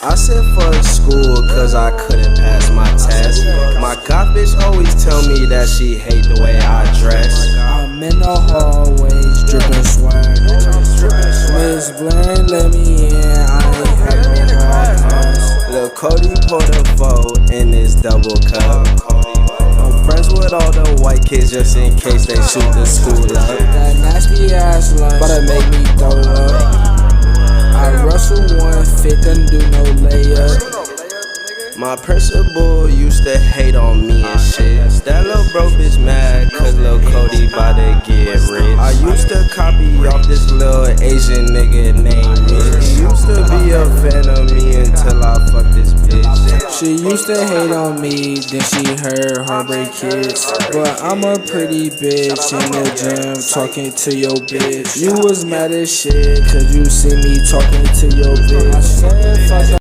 I said fuck school cause I couldn't pass my test. My goth bitch always tell me that she hate the way I dress. I'm in the hallways drippin' swag. Miss Blaine let me in, I ain't had no hard pass. Lil' Cody poured a foe in his double cup. I'm friends with all the white kids just in case they shoot the school up. That nasty ass lunch bout make me throw up. I Russell 1 didn't do no layup. My principal used to hate on me and shit. That little bro bitch mad cause Lil' Cody bout to get rich. I used to copy off this little Asian nigga named Mitch. He used to be a fan of me until I fucked this bitch. She used to hate on me, then she heard Heartbreak Kids. But I'm a pretty bitch in the gym talking to your bitch. You was mad as shit cause you see me talking to your bitch. I said fuck